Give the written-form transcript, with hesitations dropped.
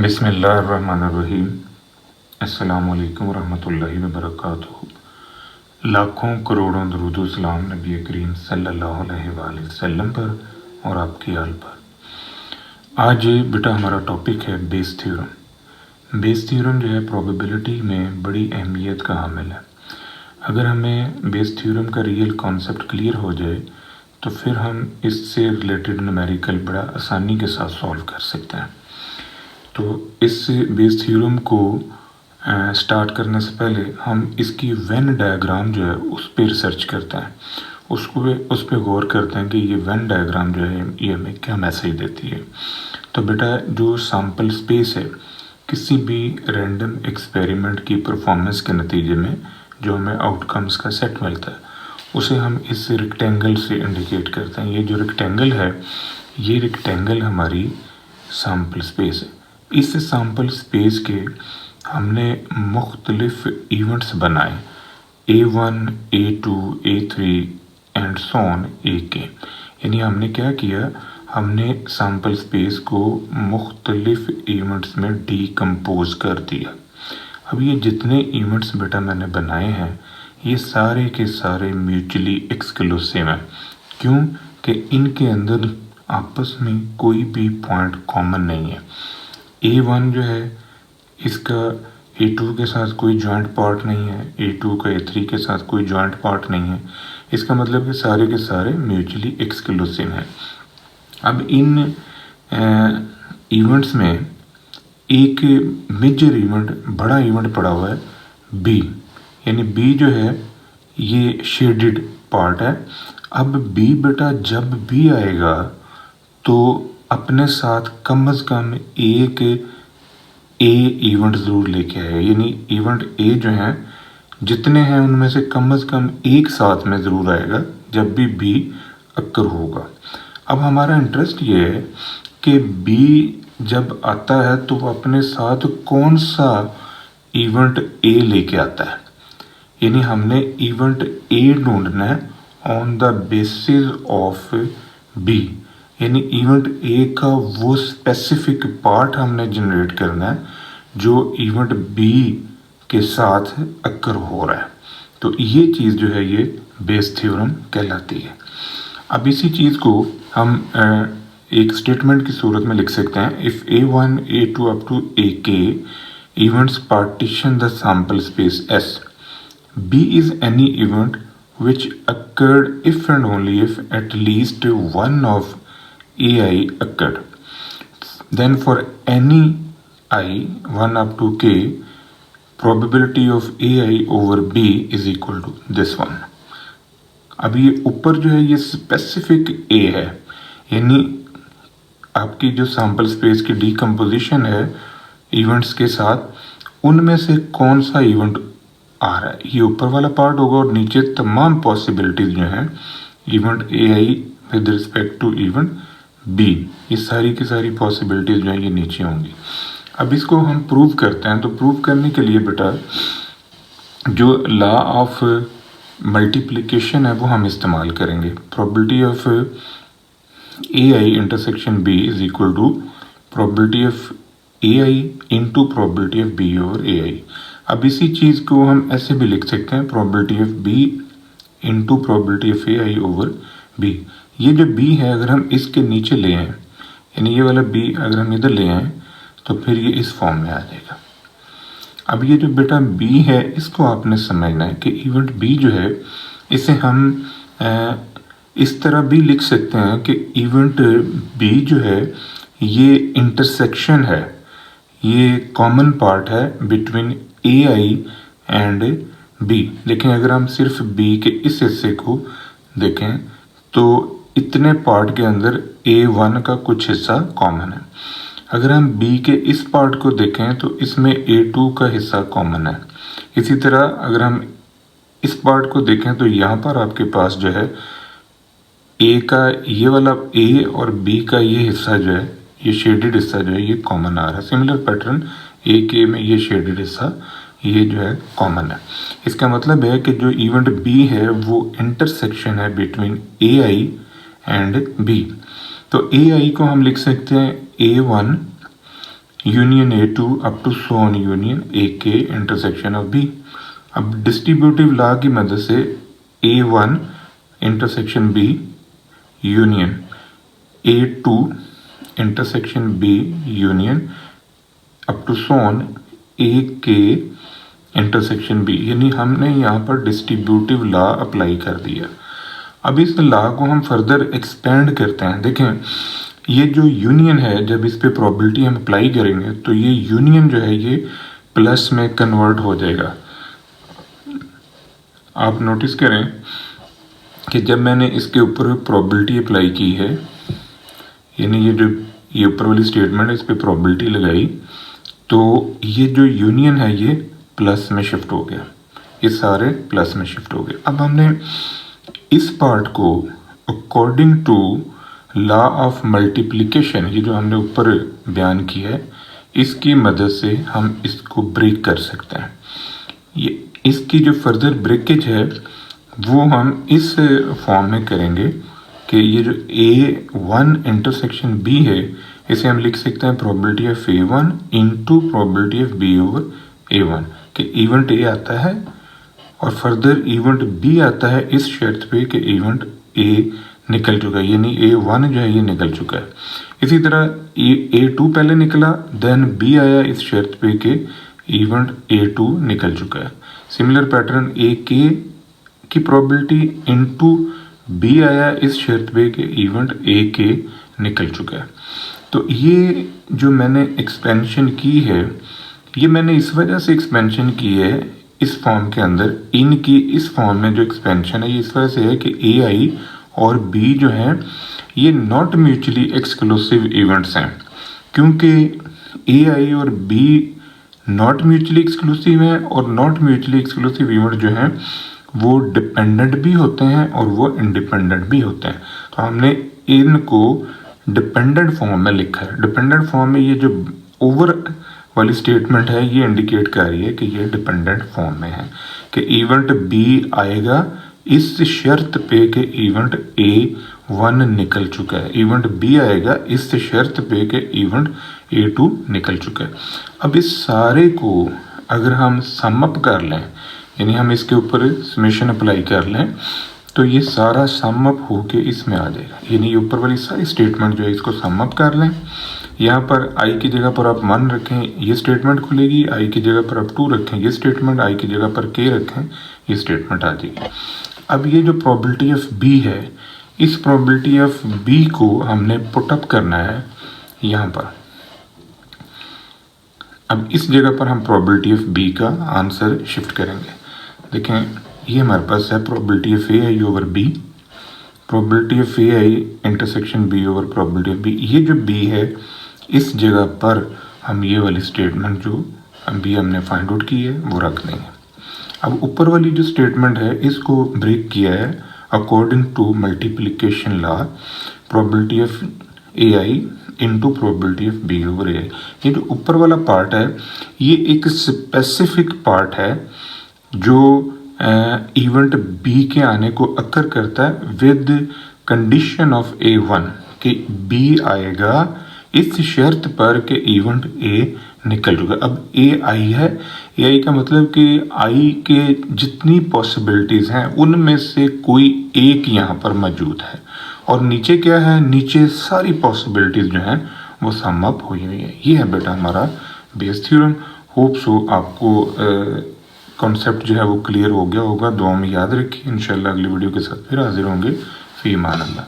बिस्मिल्लाहिर्रहमानिर्रहीम। अस्सलामु अलैकुम रहमतुल्लाहि व बरकातुहू। लाखों करोड़ों दरूद व सलाम नबी करीम सल्लल्लाहु अलैहि वसल्लम पर और आपकी आल पर। आज बेटा हमारा टॉपिक है बेस थ्योरम। बेस थ्योरम जो है प्रोबेबिलिटी में बड़ी अहमियत का हामिल है। अगर हमें बेस थ्योरम का रियल कॉन्सेप्ट क्लियर हो जाए तो फिर हम इससे रिलेटेड न्यूमेरिकल बड़ा आसानी के साथ सॉल्व कर सकते हैं। तो इस बेस थ्योरम को स्टार्ट करने से पहले हम इसकी वेन डायग्राम जो है उस पर रिसर्च करते हैं, उस पर गौर करते हैं कि ये वेन डायग्राम जो है ये हमें क्या मैसेज देती है। तो बेटा जो सैम्पल स्पेस है किसी भी रैंडम एक्सपेरिमेंट की परफॉर्मेंस के नतीजे में जो हमें आउटकम्स का सेट मिलता है उसे हम इस रेक्टेंगल से इंडिकेट करते हैं। ये जो रेक्टेंगल है ये रेक्टेंगल हमारी सैम्पल स्पेस है। इस सैम्पल स्पेस के हमने मुख्तलिफ इवेंट्स बनाए A1, A2, A3 and so on AK। यानी हमने क्या किया, हमने सैम्पल स्पेस को मुख्तलिफ इवेंट्स में डीकम्पोज कर दिया। अब ये जितने इवेंट्स बेटा मैंने बनाए हैं ये सारे के सारे म्यूचुअली एक्सक्लूसिव हैं। क्यों कि इनके अंदर आपस में कोई भी पॉइंट कॉमन नहीं है। A1 जो है इसका A2 के साथ कोई जॉइंट पार्ट नहीं है, A2 का A3 के साथ कोई जॉइंट पार्ट नहीं है। इसका मतलब कि सारे के सारे म्यूचुअली एक्सक्लूसिव हैं। अब इन इवेंट्स में एक मेजर इवेंट, बड़ा इवेंट पड़ा हुआ है B, यानी B जो है ये शेडेड पार्ट है। अब B बेटा जब भी आएगा तो अपने साथ कम से कम एक A इवेंट ज़रूर लेके आए। यानी इवेंट A जो हैं जितने हैं उनमें से कम एक साथ में ज़रूर आएगा जब भी B अक्कर होगा। अब हमारा इंटरेस्ट ये है कि B जब आता है तो अपने साथ कौन सा इवेंट A लेके आता है। यानी हमने इवेंट A ढूंढना है on the basis of B। यानी इवेंट A का वो स्पेसिफिक पार्ट हमने जनरेट करना है जो इवेंट B के साथ अक्कर हो रहा है। तो ये चीज़ जो है ये बेस थ्योरम कहलाती है। अब इसी चीज़ को हम एक स्टेटमेंट की सूरत में लिख सकते हैं। If A1, A2 up to AK events partition the sample space S, B is any event which occurred if and only if at least one of AI occurred. Then for any I 1 up to K, probability of AI over B is equal to this one. अब ये ऊपर जो है ये specific A है, यानी आपकी जो सैम्पल स्पेस की डीकम्पोजिशन है इवेंट्स के साथ उनमें से कौन सा इवेंट आ रहा है ये ऊपर वाला पार्ट होगा और नीचे तमाम पॉसिबिलिटीज जो हैं event AI with respect to event B, ये सारी की सारी पॉसिबिलिटीज जो हैं ये नीचे होंगी। अब इसको हम प्रूव करते हैं। तो प्रूव करने के लिए बेटा जो लॉ ऑफ मल्टीप्लिकेशन है वो हम इस्तेमाल करेंगे। Probability of AI intersection B is equal to probability of AI into probability of B over AI। अब इसी चीज़ को हम ऐसे भी लिख सकते हैं probability of B into probability of AI over B। ये जो B है अगर हम इसके नीचे ले आएँ, यानी ये वाला B अगर हम इधर ले आएँ तो फिर ये इस फॉर्म में आ जाएगा। अब ये जो बेटा B है इसको आपने समझना है कि इवेंट B जो है इसे हम इस तरह भी लिख सकते हैं कि इवेंट B जो है ये इंटरसेक्शन है, ये कॉमन पार्ट है बिटवीन AI एंड B। लेकिन अगर हम सिर्फ B के इस हिस्से को देखें तो इतने पार्ट के अंदर A1 का कुछ हिस्सा कॉमन है। अगर हम B के इस पार्ट को देखें तो इसमें A2 का हिस्सा कॉमन है। इसी तरह अगर हम इस पार्ट को देखें तो यहाँ पर आपके पास जो है A का ये वाला A और B का ये हिस्सा जो है ये शेडेड हिस्सा जो है ये कॉमन आ रहा है। सिमिलर पैटर्न AK में ये शेडेड हिस्सा ये जो है कॉमन है। इसका मतलब है कि जो इवेंट B है वो इंटरसेक्शन है बिटवीन AI एंड B। तो AI को हम लिख सकते हैं A1 union A2 up to so on union AK intersection of B। अब डिस्ट्रीब्यूटिव लॉ की मदद से A1 intersection B union A2 intersection B union up to so on AK intersection B, यानी हमने यहाँ पर डिस्ट्रीब्यूटिव लॉ अप्लाई कर दिया। अब इस लॉ को हम फर्दर एक्सपेंड करते हैं। देखें ये जो यूनियन है, जब इस पे प्रोबेबिलिटी हम अप्लाई करेंगे तो ये यूनियन जो है ये प्लस में कन्वर्ट हो जाएगा। आप नोटिस करें कि जब मैंने इसके ऊपर प्रोबेबिलिटी अप्लाई की है, यानी ये ऊपर वाली स्टेटमेंट है, इस पर प्रोबेबिलिटी लगाई, तो ये जो यूनियन है ये प्लस में शिफ्ट हो गया, ये सारे प्लस में शिफ्ट हो गए। अब हमने इस पार्ट को according to law of multiplication, ये जो हमने ऊपर बयान किया है, इसकी मदद से हम इसको ब्रेक कर सकते हैं। ये इसकी जो फर्दर ब्रेकेज है वो हम इस फॉर्म में करेंगे कि ये जो A1 इंटरसेक्शन B है, इसे हम लिख सकते हैं probability of A1 into probability of B over A1, कि इवेंट A आता है और फर्दर इवेंट B आता है इस शर्त पे कि इवेंट A निकल चुका है, यानी A1 जो है ये निकल चुका है। इसी तरह A2 पहले निकला, देन B आया इस शर्त पे कि इवेंट A2 निकल चुका है। सिमिलर पैटर्न AK की प्रोबेबिलिटी इनटू B आया इस शर्त पे कि इवेंट AK निकल चुका है। तो ये जो मैंने एक्सपेंशन की है, ये मैंने इस वजह से एक्सपेंशन की है इस फॉर्म के अंदर, इनकी इस फॉर्म में जो एक्सपेंशन है ये इस वजह से है कि AI और B जो हैं ये नॉट म्यूचुअली एक्सक्लूसिव इवेंट्स हैं, क्योंकि AI और B नॉट म्यूचुअली एक्सक्लूसिव हैं और नॉट म्यूचुअली एक्सक्लूसिव इवेंट जो हैं वो डिपेंडेंट भी होते हैं और वो इंडिपेंडेंट भी होते हैं। तो हमने इनको डिपेंडेंट फॉर्म में लिखा है। डिपेंडेंट फॉर्म में ये जो ओवर वाली स्टेटमेंट है ये इंडिकेट कर रही है कि ये डिपेंडेंट फॉर्म में है, कि इवेंट B आएगा इस शर्त पे कि इवेंट A1 निकल चुका है, इवेंट B आएगा इस शर्त पे कि इवेंट A2 निकल चुका है। अब इस सारे को अगर हम सम अप कर लें, यानी हम इसके ऊपर समेशन अप्लाई कर लें, तो ये सारा सम अप होके इसमें आ जाएगा। यानी ये ऊपर वाली सारी स्टेटमेंट जो है इसको सम अप कर लें, यहाँ पर I की जगह पर आप 1 रखें, ये स्टेटमेंट खुलेगी, I की जगह पर आप 2 रखें, ये स्टेटमेंट, I की जगह पर K रखें, ये स्टेटमेंट आ जाएगी। अब ये जो प्रोबेबिलिटी ऑफ B है, इस प्रोबेबिलिटी ऑफ B को हमने पुटअप करना है यहाँ पर। अब इस जगह पर हम प्रोबेबिलिटी ऑफ B का आंसर शिफ्ट करेंगे। देखें ये हमारे पास है probability of AI over B, probability of AI intersection B over probability of B। ये जो B है इस जगह पर हम ये वाली स्टेटमेंट जो अभी हमने फाइंड आउट की है वो रख देंगे। अब ऊपर वाली जो स्टेटमेंट है इसको ब्रेक किया है according to multiplication law, probability of AI into probability of B over AI। ये जो ऊपर वाला पार्ट है ये एक स्पेसिफिक पार्ट है जो इवेंट B के आने को अकर करता है विद कंडीशन ऑफ A1 कि B आएगा इस शर्त पर कि इवेंट A निकल चुका। अब AI है, AI का मतलब कि I के जितनी पॉसिबिलिटीज़ हैं उनमें से कोई एक यहाँ पर मौजूद है, और नीचे क्या है, नीचे सारी पॉसिबिलिटीज़ जो हैं वो सम अप हुई हुई है। ये है बेटा हमारा बेस थ्योरम। होप सो आपको कॉन्सेप्ट जो है वो क्लियर हो गया होगा। दुआ में याद रखिए। इंशाल्लाह अगली वीडियो के साथ फिर हाजिर होंगे। फी मान अल्लाह।